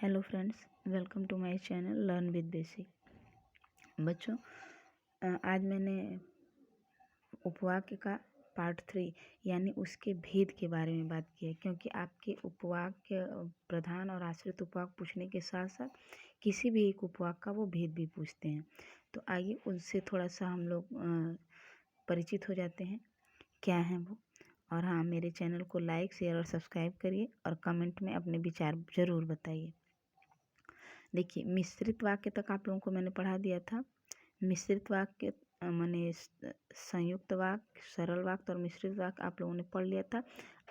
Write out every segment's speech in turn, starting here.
Hello friends, welcome to my channel learn with basic. बच्चों, आज मैंने उपवाक्य का पार्ट 3 यानी उसके भेद के बारे में बात की है, क्योंकि आपके उपवाक्य प्रधान और आश्रित उपवाक्य पूछने के साथ साथ किसी भी एक उपवाक्य का वो भेद भी पूछते हैं। तो आइए उनसे थोड़ा सा हम लोग परिचित हो जाते हैं, क्या है वो। और हाँ, मेरे चैनल को लाइक, शेयर और सब्सक्राइब करिए और कमेंट में अपने विचार ज़रूर बताइए। देखिए, मिश्रित वाक्य तक आप लोगों को मैंने पढ़ा दिया था। मिश्रित वाक्य माने संयुक्त वाक्य, सरल वाक्य और मिश्रित वाक्य आप लोगों ने पढ़ लिया था।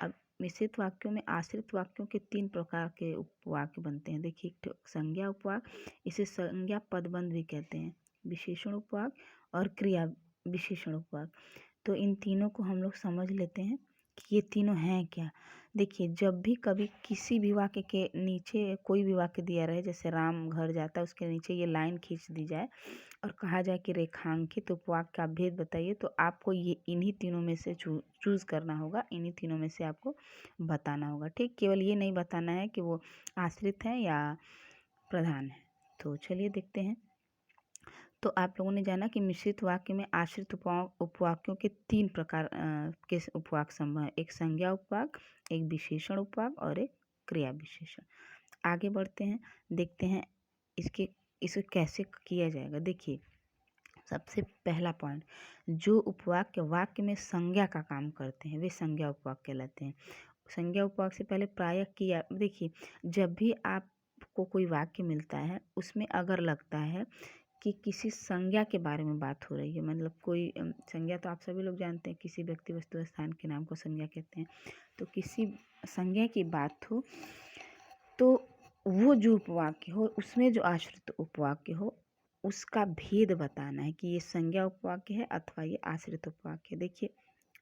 अब मिश्रित वाक्यों में आश्रित वाक्यों के 3 प्रकार के उपवाक्य बनते हैं। देखिए, एक संज्ञा उपवाक्य, इसे संज्ञा पदबंध भी कहते हैं, विशेषण उपवाक्य और क्रिया विशेषण उपवाक्य। तो इन तीनों को हम लोग समझ लेते हैं कि ये तीनों हैं क्या। देखिए, जब भी कभी किसी भी वाक्य के नीचे कोई भी वाक्य दिया रहे, जैसे राम घर जाता है, उसके नीचे ये लाइन खींच दी जाए और कहा जाए कि रेखांकित उपवाक्य का भेद बताइए, तो आपको ये इन्हीं तीनों में से चूज करना होगा, इन्हीं तीनों में से आपको बताना होगा। ठीक, केवल ये नहीं बताना है कि वो आश्रित है या प्रधान है। तो चलिए देखते हैं। तो आप लोगों ने जाना कि मिश्रित वाक्य में आश्रित उपवाक्यों के 3 प्रकार के उपवाक्य संभव है, एक संज्ञा उपवाक्य, एक विशेषण उपवाक्य और एक क्रिया विशेषण। आगे बढ़ते हैं, देखते हैं इसे कैसे किया जाएगा। देखिए, सबसे पहला पॉइंट, जो उपवाक्य वाक्य में संज्ञा का काम करते हैं वे संज्ञा उपवाक्य कहलाते हैं। संज्ञा उपवाक्य से पहले प्रायः किया। देखिए, जब भी आपको कोई वाक्य मिलता है, उसमें अगर लगता है कि किसी संज्ञा के बारे में बात हो रही है, मतलब कोई संज्ञा तो आप सभी लोग जानते हैं, किसी व्यक्ति वस्तु स्थान के नाम को संज्ञा कहते हैं। तो किसी संज्ञा की बात हो तो वो जो उपवाक्य हो, उसमें जो आश्रित उपवाक्य हो, उसका भेद बताना है कि ये संज्ञा उपवाक्य है अथवा ये आश्रित उपवाक्य है। देखिए,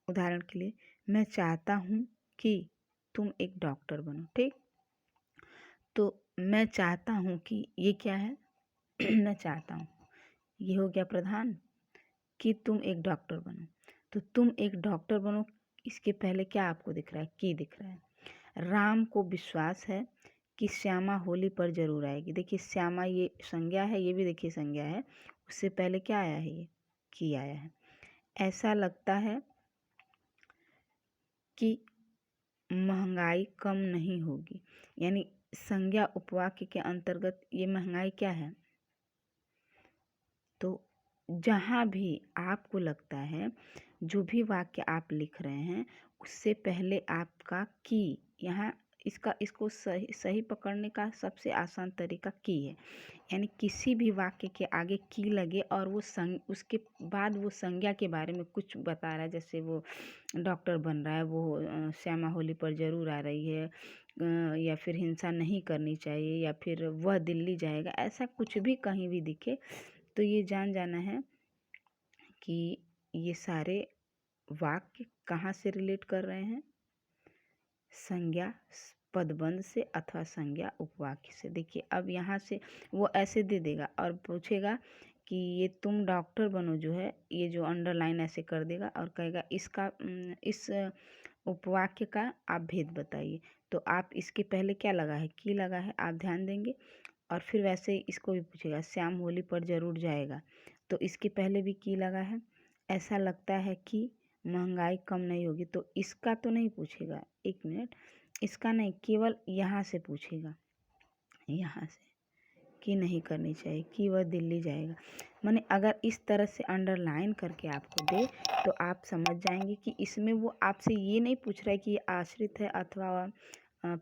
उदाहरण के लिए, मैं चाहता हूँ कि तुम एक डॉक्टर बनो। ठीक, तो मैं चाहता हूँ कि ये क्या है मैं चाहता हूँ, ये हो गया प्रधान, कि तुम एक डॉक्टर बनो। तो तुम एक डॉक्टर बनो, इसके पहले क्या आपको दिख रहा है? कि दिख रहा है। राम को विश्वास है कि श्यामा होली पर जरूर आएगी। देखिए, श्यामा ये संज्ञा है, ये भी देखिए संज्ञा है, उससे पहले क्या आया है? ये कि आया है। ऐसा लगता है कि महंगाई कम नहीं होगी, यानी संज्ञा उपवाक्य के अंतर्गत ये महंगाई क्या है। तो जहाँ भी आपको लगता है, जो भी वाक्य आप लिख रहे हैं, उससे पहले आपका कि, यहाँ इसको सही पकड़ने का सबसे आसान तरीका कि है। यानी किसी भी वाक्य के आगे कि लगे और वो उसके बाद वो संज्ञा के बारे में कुछ बता रहा है, जैसे वो डॉक्टर बन रहा है, वो श्यामा होली पर जरूर आ रही है, या फिर हिंसा नहीं करनी चाहिए, या फिर वह दिल्ली जाएगा, ऐसा कुछ भी कहीं भी दिखे तो ये जान जाना है कि ये सारे वाक्य कहाँ से रिलेट कर रहे हैं? संज्ञा पदबंध से अथवा संज्ञा उपवाक्य से। देखिए, अब यहाँ से वो ऐसे दे देगा और पूछेगा कि ये तुम डॉक्टर बनो जो है, ये जो अंडरलाइन ऐसे कर देगा और कहेगा इसका इस उपवाक्य का आप भेद बताइए। तो आप इसके पहले क्या लगा है? कि लगा है, आप ध्यान देंगे। और फिर वैसे ही इसको भी पूछेगा, श्याम होली पर जरूर जाएगा, तो इसके पहले भी की लगा है। ऐसा लगता है कि महंगाई कम नहीं होगी, तो इसका तो नहीं पूछेगा, 1 मिनट, इसका नहीं, केवल यहाँ से पूछेगा, यहाँ से कि नहीं करनी चाहिए, कि वह दिल्ली जाएगा। माने अगर इस तरह से अंडरलाइन करके आपको दे तो आप समझ जाएंगे कि इसमें वो आपसे ये नहीं पूछ रहा है कि ये आश्रित है अथवा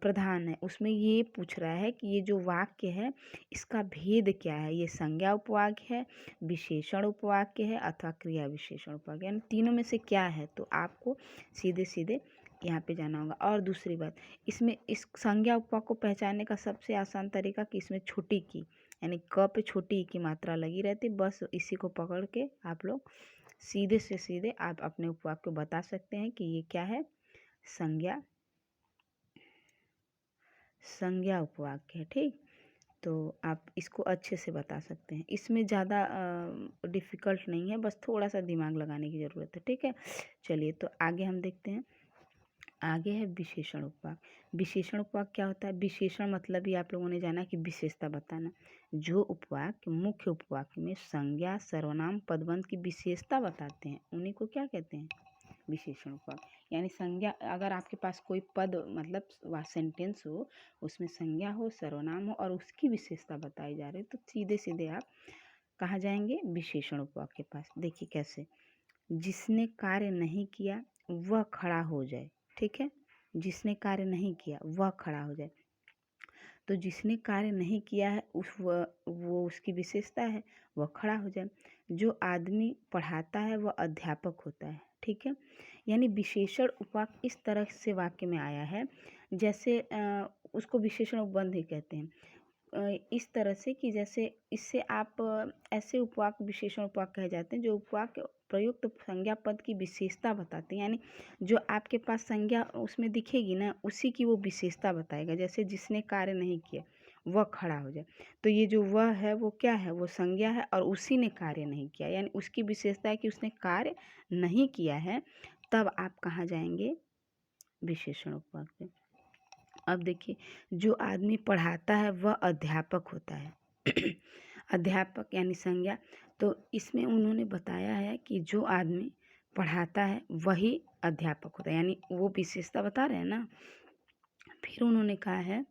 प्रधान है, उसमें ये पूछ रहा है कि ये जो वाक्य है इसका भेद क्या है, ये संज्ञा उपवाक्य है, विशेषण उपवाक्य है अथवा क्रिया विशेषण उपवाक्य, यानी तीनों में से क्या है। तो आपको सीधे सीधे यहाँ पे जाना होगा। और दूसरी बात, इसमें इस संज्ञा उपवाक्य को पहचानने का सबसे आसान तरीका कि इसमें छोटी की, यानी क पे छोटी ई की मात्रा लगी रहती, बस इसी को पकड़ के आप लोग सीधे से सीधे आप अपने उपवाक्य को बता सकते हैं कि ये क्या है, संज्ञा उपवाक्य है। ठीक, तो आप इसको अच्छे से बता सकते हैं, इसमें ज़्यादा डिफ़िकल्ट नहीं है, बस थोड़ा सा दिमाग लगाने की ज़रूरत है। ठीक है, चलिए तो आगे हम देखते हैं। आगे है विशेषण उपवाक। विशेषण उपवाक क्या होता है? विशेषण मतलब ही आप लोगों ने जाना कि विशेषता बताना। जो उपवाक मुख्य उपवाक में संज्ञा, सर्वनाम, पदबंध की विशेषता बताते हैं उन्हीं को क्या कहते हैं? विशेषण उपवाक। यानी संज्ञा, अगर आपके पास कोई पद मतलब वह सेंटेंस हो, उसमें संज्ञा हो, सर्वनाम हो और उसकी विशेषता बताई जा रही है, तो सीधे सीधे आप कहाँ जाएंगे? विशेषण उपवाक के पास। देखिए कैसे, जिसने कार्य नहीं किया वह खड़ा हो जाए। ठीक है, जिसने कार्य नहीं किया वह खड़ा हो जाए। तो जिसने कार्य नहीं किया है वो उसकी विशेषता है, वह खड़ा हो जाए। जो आदमी पढ़ाता है वह अध्यापक होता है। ठीक है, यानी विशेषण उपवाक इस तरह से वाक्य में आया है जैसे उसको विशेषण उपबंध ही कहते हैं। इस तरह से कि जैसे इससे आप ऐसे उपवाक विशेषण उपवाक कहे जाते हैं जो उपवाक प्रयुक्त संज्ञा पद की विशेषता बताते हैं। यानी जो आपके पास संज्ञा उसमें दिखेगी ना, उसी की वो विशेषता बताएगा। जैसे जिसने कार्य नहीं किया वह खड़ा हो जाए, तो ये जो वह है वो क्या है? वो संज्ञा है और उसी ने कार्य नहीं किया, यानी उसकी विशेषता है कि उसने कार्य नहीं किया है। तब आप कहाँ जाएंगे? विशेषण उपवाक पे। अब देखिए, जो आदमी पढ़ाता है वह अध्यापक होता है। अध्यापक यानी संज्ञा। तो इसमें उन्होंने बताया है कि जो आदमी पढ़ाता है वही अध्यापक होता है, यानी वो विशेषता बता रहे हैं ना। फिर उन्होंने कहा है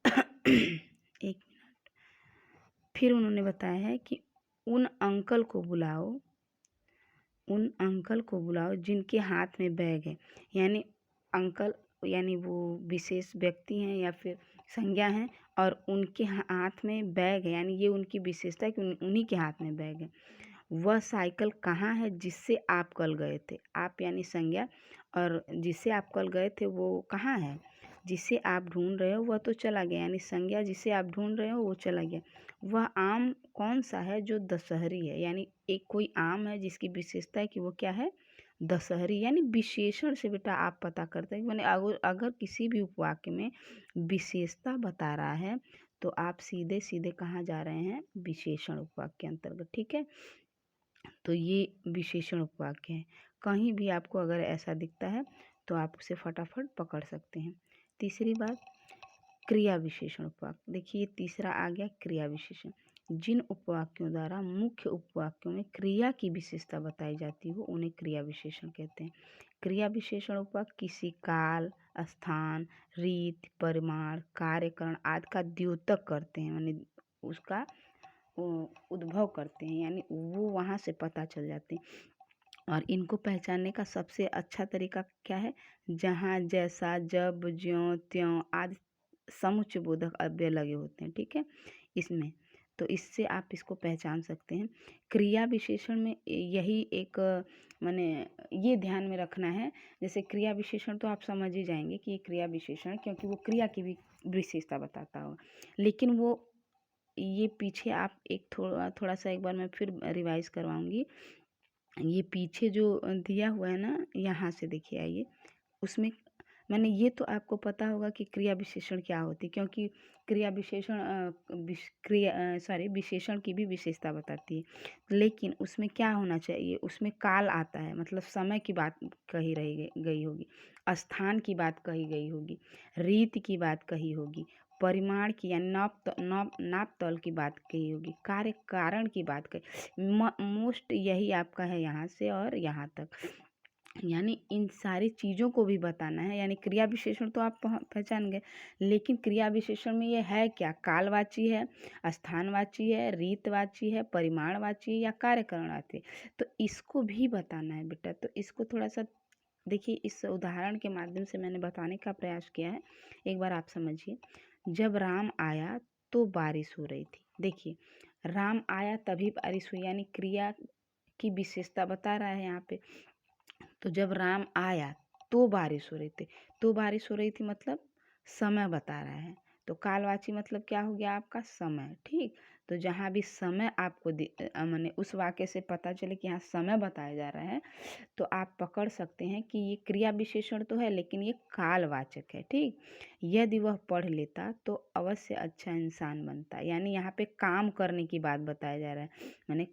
एक फिर उन्होंने बताया है कि उन अंकल को बुलाओ, उन अंकल को बुलाओ जिनके हाथ में बैग है। यानी अंकल यानी वो विशेष व्यक्ति हैं या फिर संज्ञा हैं और उनके हाथ में बैग है, यानी ये उनकी विशेषता है कि उन्हीं के हाथ में बैग है। वह साइकिल कहाँ है जिससे आप कल गए थे? आप यानी संज्ञा, और जिससे आप कल गए थे वो कहाँ है? जिसे आप ढूंढ रहे हो वह तो चला गया, यानी संज्ञा जिसे आप ढूंढ रहे हो वो चला गया। वह आम कौन सा है जो दशहरी है? यानी एक कोई आम है जिसकी विशेषता है कि वो क्या है? दशहरी। यानी विशेषण से बेटा आप पता करते हैं, मैंने अगर किसी भी उपवाक्य में विशेषता बता रहा है तो आप सीधे सीधे कहाँ जा रहे हैं? विशेषण उपवाक्य के अंतर्गत। ठीक है, तो ये विशेषण उपवाक्य है। कहीं भी आपको अगर ऐसा दिखता है तो आप उसे फटाफट पकड़ सकते हैं। तीसरी बात, क्रिया विशेषण उपवाक। देखिए तीसरा आ गया क्रिया विशेषण। जिन उपवाक्यों द्वारा मुख्य उपवाक्यों में क्रिया की विशेषता बताई जाती हो उन्हें क्रिया विशेषण कहते हैं। क्रिया विशेषण उपवाक किसी काल, स्थान, रीत, परिमाण, कार्यकरण आदि का द्योतक करते हैं, यानी उसका उद्भव करते हैं, यानी वो वहाँ से पता चल जाते हैं। और इनको पहचानने का सबसे अच्छा तरीका क्या है? जहाँ, जैसा, जब, ज्यों, त्यों आदि समुच्चय बोधक अव्यय लगे होते हैं। ठीक है, इसमें तो इससे आप इसको पहचान सकते हैं। क्रिया विशेषण में यही एक माने ये ध्यान में रखना है। जैसे क्रिया विशेषण तो आप समझ ही जाएंगे कि ये क्रिया विशेषण है क्योंकि वो क्रिया की भी विशेषता बताता होगा, लेकिन वो ये पीछे आप एक थोड़ा सा एक बार मैं फिर रिवाइज करवाऊंगी। ये पीछे जो दिया हुआ है ना, यहाँ से देखिए आइए, उसमें मैंने ये तो आपको पता होगा कि क्रिया विशेषण क्या होती है, क्योंकि क्रिया विशेषण विशेषण की भी विशेषता बताती है। लेकिन उसमें क्या होना चाहिए? उसमें काल आता है, मतलब समय की बात कही रही गई होगी, स्थान की बात कही गई होगी, रीत की बात कही होगी, परिमाण की यानी नाप तौल की बात कही होगी, कार्य कारण की बात कही। मोस्ट यही आपका है यहाँ से और यहाँ तक, यानी इन सारी चीज़ों को भी बताना है। यानी क्रिया विशेषण तो आप पहचान गए, लेकिन क्रिया विशेषण में ये है क्या? कालवाची है, स्थानवाची है, रीतवाची है, परिमाणवाची है या कार्यकरणवाची है, तो इसको भी बताना है बेटा। तो इसको थोड़ा सा देखिए, इस उदाहरण के माध्यम से मैंने बताने का प्रयास किया है, एक बार आप समझिए। जब राम आया तो बारिश हो रही थी। देखिए, राम आया तभी बारिश हुई, यानी क्रिया की विशेषता बता रहा है यहाँ पे। तो जब राम आया तो बारिश हो रही थी, तो बारिश हो रही थी मतलब समय बता रहा है। तो कालवाची मतलब क्या हो गया? आपका समय। ठीक, तो जहाँ भी समय आपको माने उस वाक्य से पता चले कि यहाँ समय बताया जा रहा है, तो आप पकड़ सकते हैं कि ये क्रिया विशेषण तो है लेकिन ये कालवाचक है। ठीक, यदि वह पढ़ लेता तो अवश्य अच्छा इंसान बनता, यानी यहाँ पे काम करने की बात बताया जा रहा है। माने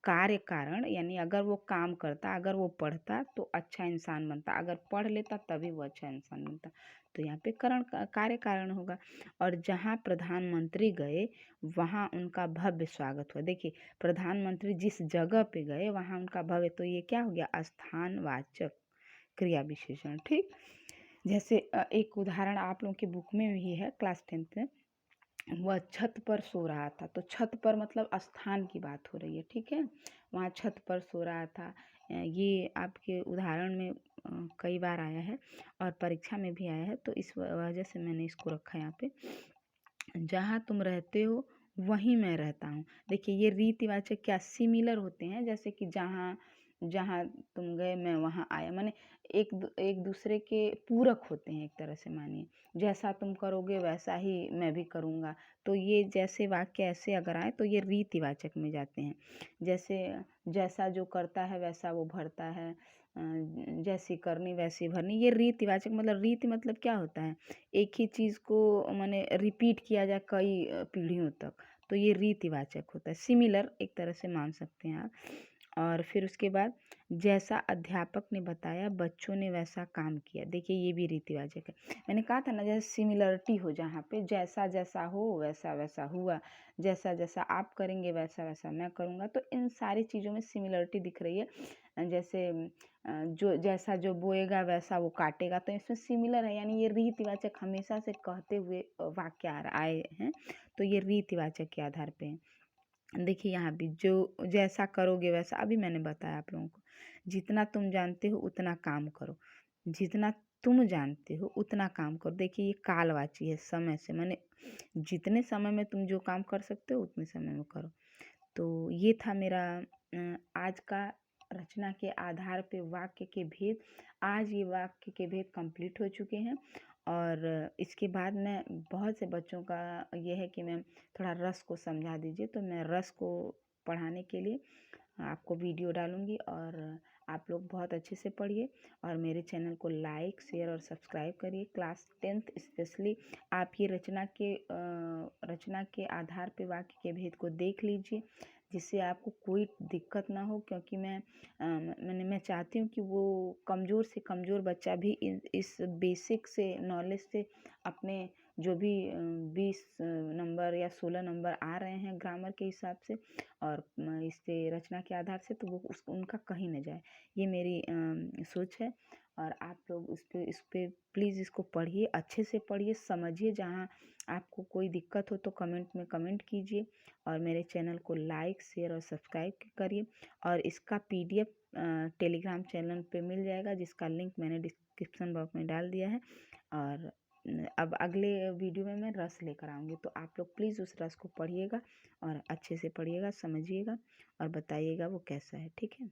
कार्य कारण यानी अगर वो काम करता, अगर वो पढ़ता तो अच्छा इंसान बनता, अगर पढ़ लेता तभी वो अच्छा इंसान बनता। तो यहाँ पे कार्य कारण होगा। और जहाँ प्रधानमंत्री गए वहाँ उनका भव्य स्वागत हुआ। देखिए, प्रधानमंत्री जिस जगह पे गए वहाँ उनका भव्य, तो ये क्या हो गया, स्थानवाचक क्रिया विशेषण। ठीक, जैसे एक उदाहरण आप लोगों की बुक में भी है क्लास 10th में, वह छत पर सो रहा था। तो छत पर मतलब स्थान की बात हो रही है, ठीक है, वहाँ छत पर सो रहा था। ये आपके उदाहरण में कई बार आया है और परीक्षा में भी आया है, तो इस वजह से मैंने इसको रखा है यहाँ पे। जहाँ तुम रहते हो वहीं मैं रहता हूँ। देखिए, ये रीतिवाचक क्या सिमिलर होते हैं, जैसे कि जहाँ जहाँ तुम गए मैं वहाँ आया, माने एक दूसरे के पूरक होते हैं एक तरह से। मानिए, जैसा तुम करोगे वैसा ही मैं भी करूँगा। तो ये जैसे वाक्य ऐसे अगर आए तो ये रीतिवाचक में जाते हैं। जैसे जैसा जो करता है वैसा वो भरता है, जैसी करनी वैसी भरनी, ये रीतिवाचक मतलब, रीति मतलब क्या होता है, एक ही चीज़ को माने रिपीट किया जाए कई पीढ़ियों तक, तो ये रीतिवाचक होता है। सिमिलर एक तरह से मान सकते हैं आप। और फिर उसके बाद जैसा अध्यापक ने बताया बच्चों ने वैसा काम किया। देखिए, ये भी रीतिवाचक है। मैंने कहा था ना, जैसे सिमिलरिटी हो, जहाँ पे जैसा जैसा हो वैसा वैसा हुआ, जैसा जैसा आप करेंगे वैसा वैसा मैं करूँगा, तो इन सारी चीज़ों में सिमिलरिटी दिख रही है। जैसे जो जैसा जो बोएगा वैसा वो काटेगा, तो इसमें सिमिलर है, यानी ये रीतिवाचक हमेशा से कहते हुए वाक्य आए हैं, तो ये रीतिवाचक के आधार पे है। देखिए, यहाँ भी जो जैसा करोगे वैसा, अभी मैंने बताया आप लोगों को, जितना तुम जानते हो उतना काम करो, जितना तुम जानते हो उतना काम करो। देखिए, ये कालवाची है, समय से, माने जितने समय में तुम जो काम कर सकते हो उतने समय में करो। तो ये था मेरा आज का रचना के आधार पे वाक्य के भेद। आज ये वाक्य के भेद कंप्लीट हो चुके हैं, और इसके बाद मैं बहुत से बच्चों का ये है कि मैं थोड़ा रस को समझा दीजिए, तो मैं रस को पढ़ाने के लिए आपको वीडियो डालूँगी, और आप लोग बहुत अच्छे से पढ़िए और मेरे चैनल को लाइक शेयर और सब्सक्राइब करिए। क्लास 10th स्पेशली आप ये रचना के आधार पे वाक्य के भेद को देख लीजिए, जिससे आपको कोई दिक्कत ना हो, क्योंकि मैं चाहती हूँ कि वो कमज़ोर से कमज़ोर बच्चा भी इस बेसिक से नॉलेज से अपने जो भी 20 नंबर या 16 नंबर आ रहे हैं ग्रामर के हिसाब से और इससे रचना के आधार से, तो वो उनका कहीं न जाए, ये मेरी सोच है। और आप लोग इस पे प्लीज़ इसको पढ़िए, अच्छे से पढ़िए, समझिए। जहाँ आपको कोई दिक्कत हो तो कमेंट में कमेंट कीजिए, और मेरे चैनल को लाइक शेयर और सब्सक्राइब करिए। और इसका PDF टेलीग्राम चैनल पे मिल जाएगा, जिसका लिंक मैंने डिस्क्रिप्शन बॉक्स में डाल दिया है। और अब अगले वीडियो में मैं रस लेकर आऊँगी, तो आप लोग प्लीज़ उस रस को पढ़िएगा और अच्छे से पढ़िएगा, समझिएगा और बताइएगा वो कैसा है, ठीक है।